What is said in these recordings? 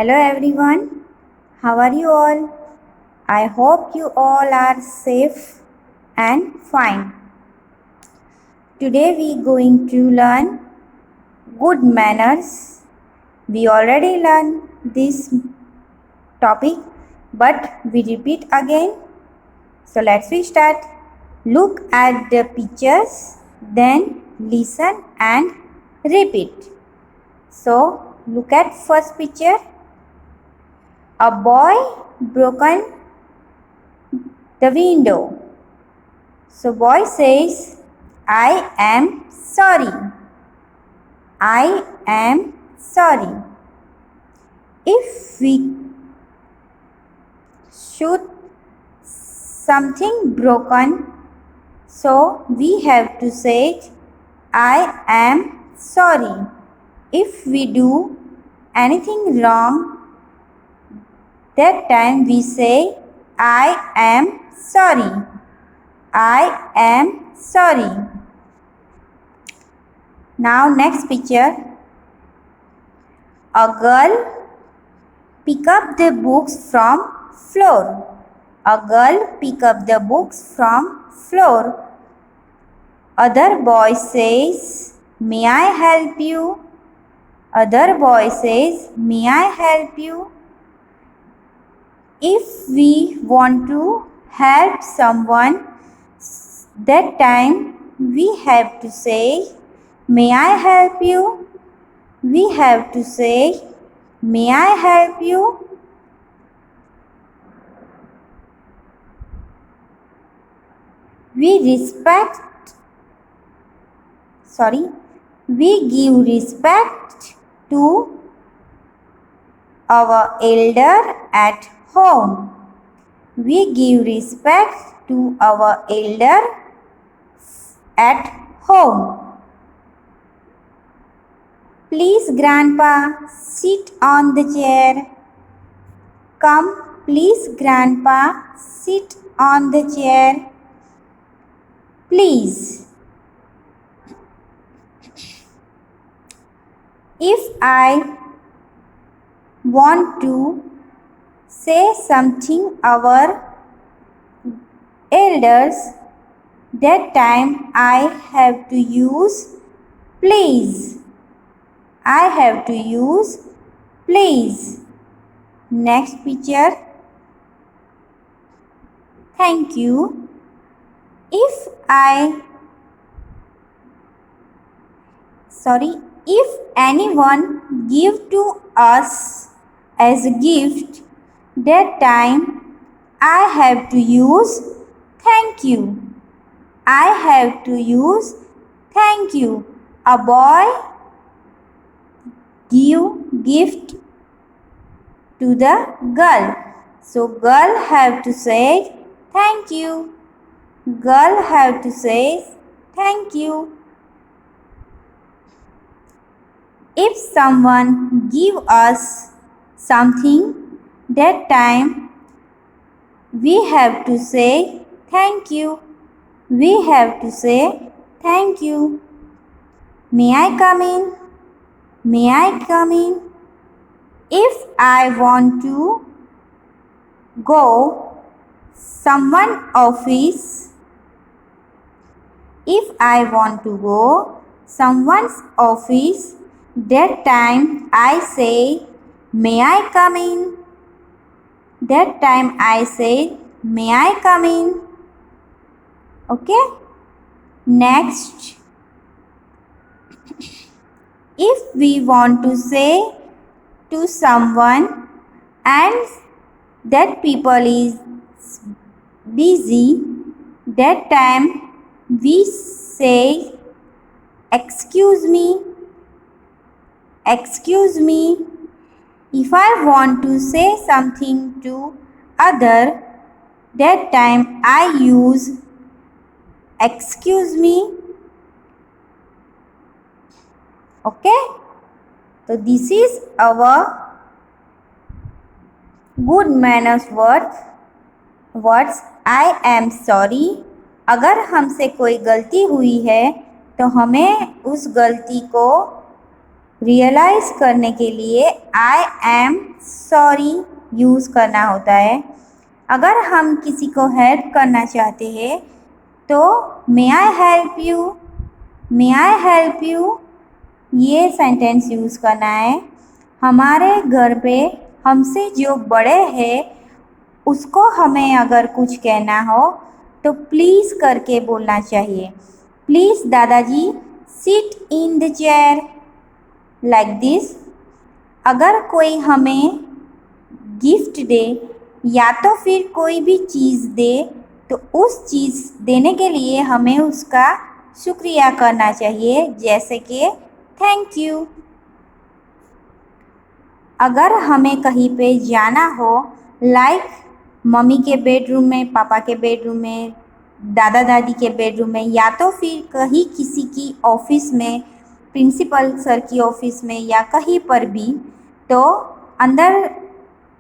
Hello everyone, how are you all? I hope you all are safe and fine. Today we going to learn good manners. We already learned this topic, but we repeat again. So let's start. Look at the pictures, then listen and repeat. So look at first picture. A boy broken the window. So boy says, I am sorry. I am sorry. If we shoot something broken, so we have to say, I am sorry. If we do anything wrong, that time we say, I am sorry. I am sorry. Now next picture. A girl pick up the books from floor. A girl pick up the books from floor. Other boy says, may I help you? Other boy says, may I help you? If we want to help someone, that time we have to say, may I help you? We have to say, may I help you? We give respect to our elder at home. We give respect to our elder at home. Please, Grandpa, sit on the chair. Come, please, Grandpa, sit on the chair. Please. If I want to say something our elders, that time I have to use please. I have to use please. Next picture. Thank you. If anyone give to us as a gift, that time I have to use thank you. I have to use thank you. A boy give gift to the girl. So girl have to say thank you. Girl have to say thank you. If someone give us something, that time we have to say thank you. We have to say thank you. May I come in? May I come in? If I want to go someone's office, that time I say, may I come in? That time I say, may I come in? Okay? Next, if we want to say to someone and that people is busy, that time we say, excuse me. Excuse me. If I want to say something to other, that time I use excuse me. Okay? So this is our good manners words. I am sorry. अगर हमसे कोई गलती हुई है तो हमें उस गलती को रियलाइज़ करने के लिए आई एम सॉरी यूज़ करना होता है। अगर हम किसी को हेल्प करना चाहते हैं तो may I help you, may I help you ये सेंटेंस यूज़ करना है। हमारे घर पे हमसे जो बड़े हैं उसको हमें अगर कुछ कहना हो तो प्लीज़ करके बोलना चाहिए। प्लीज़ दादाजी sit in the chair, like this. अगर कोई हमें गिफ्ट दे या तो फिर कोई भी चीज़ दे तो उस चीज़ देने के लिए हमें उसका शुक्रिया करना चाहिए, जैसे कि थैंक यू। अगर हमें कहीं पे जाना हो, लाइक मम्मी के बेडरूम में, पापा के बेडरूम में, दादा दादी के बेडरूम में, या तो फिर कहीं किसी की ऑफिस में, प्रिंसिपल सर की ऑफिस में या कहीं पर भी, तो अंदर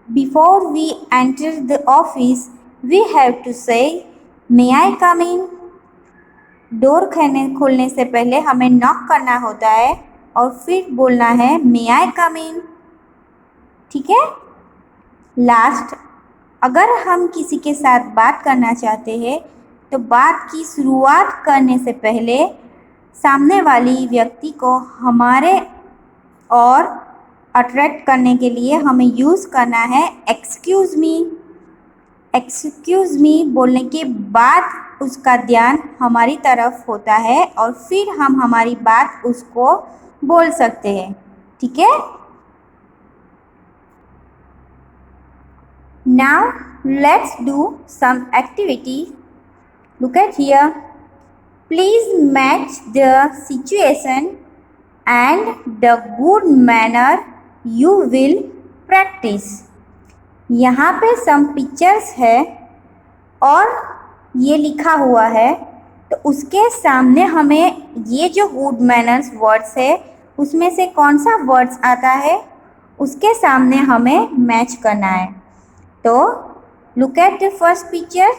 before we enter the office we have to say may I come in. Door खोलने से पहले हमें नॉक करना होता है और फिर बोलना है मे आई कम इन। ठीक है। लास्ट, अगर हम किसी के साथ बात करना चाहते हैं तो बात की शुरुआत करने से पहले सामने वाली व्यक्ति को हमारे और अट्रैक्ट करने के लिए हमें यूज़ करना है एक्सक्यूज़ मी। एक्सक्यूज़ मी बोलने के बाद उसका ध्यान हमारी तरफ होता है और फिर हम हमारी बात उसको बोल सकते हैं। ठीक है। Now let's do some activity. Look at here. Please match the situation and the good manner you will practice. यहाँ पे some pictures है और ये लिखा हुआ है, तो उसके सामने हमें ये जो good manners words है उसमें से कौन सा words आता है उसके सामने हमें मैच करना है। तो look at the first picture.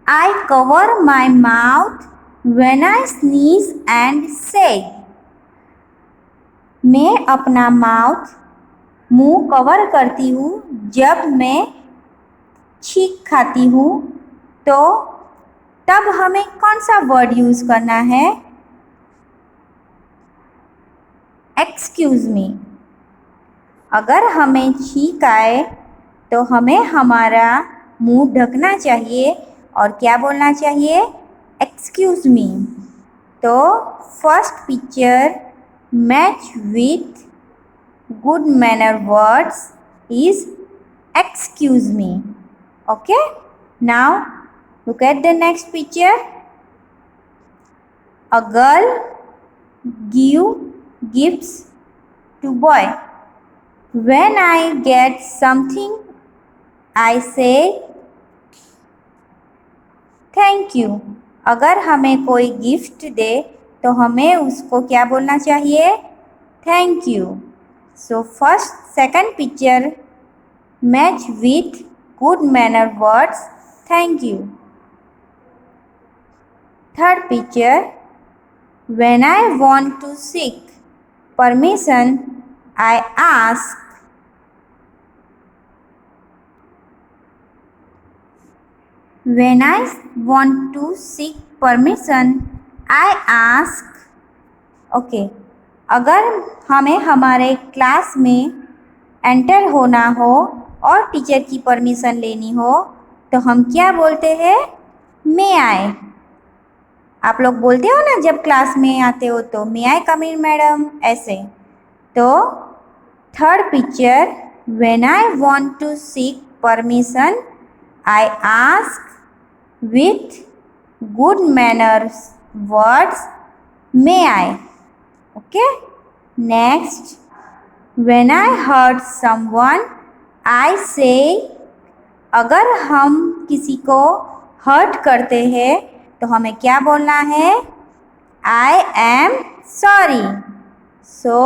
I cover my mouth when I sneeze and say. मैं अपना मुंह कवर करती हूँ जब मैं छींक खाती हूँ, तो तब हमें कौन सा वर्ड यूज़ करना है? Excuse me. अगर हमें छींक आए तो हमें हमारा मुंह ढकना चाहिए और क्या बोलना चाहिए? Excuse me. तो first picture match with good manner words is excuse me. Okay, now look at the next picture. A girl give gifts to boy. When I get something, I say thank you. अगर हमें कोई gift दे तो हमें उसको क्या बोलना चाहिए? Thank you. So first second picture match with good manner words thank you. Third picture when I want to seek permission, I ask. When I want to seek permission, I ask. Okay, अगर हमें हमारे class में enter होना हो और teacher की permission लेनी हो तो हम क्या बोलते हैं? मे आई। आप लोग बोलते हो ना जब क्लास में आते हो तो मे आई कम इन मैडम, ऐसे। तो third picture when I want to seek permission I ask with good manners words may I. Okay, next, when I hurt someone I say. अगर हम किसी को हर्ट करते हैं तो हमें क्या बोलना है? I am sorry. So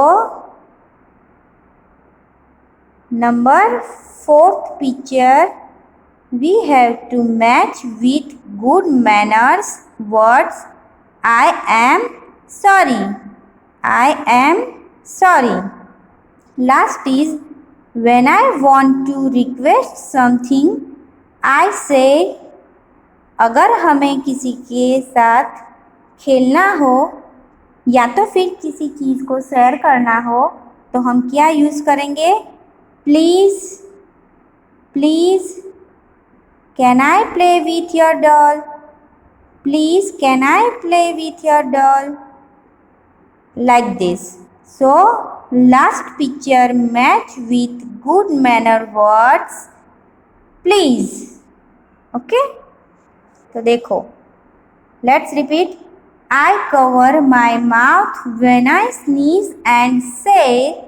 number fourth picture we have to match with good manners words I am sorry. I am sorry. Last is when I want to request something, I say अगर हमें किसी के साथ खेलना हो या तो फिर किसी चीज़ को शेयर करना हो तो हम क्या यूज़ करेंगे? Please, please, can I play with your doll? Please, can I play with your doll? Like this. So, last picture match with good manner words. Please. Okay? तो देखो. Let's repeat. I cover my mouth when I sneeze and say,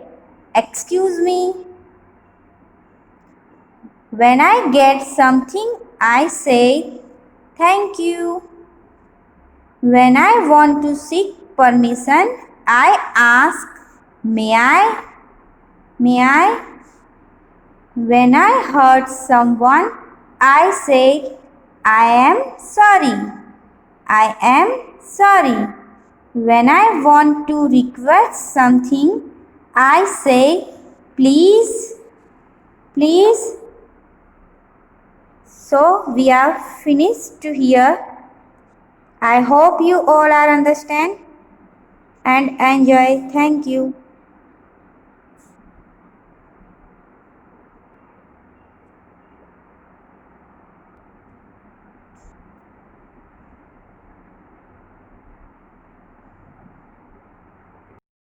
excuse me. When I get something, I say, thank you. When I want to seek permission, I ask, may I? May I? When I hurt someone, I say, I am sorry. I am sorry. When I want to request something, I say, please, please. So we are finished here. I hope you all are understand and enjoy. Thank you.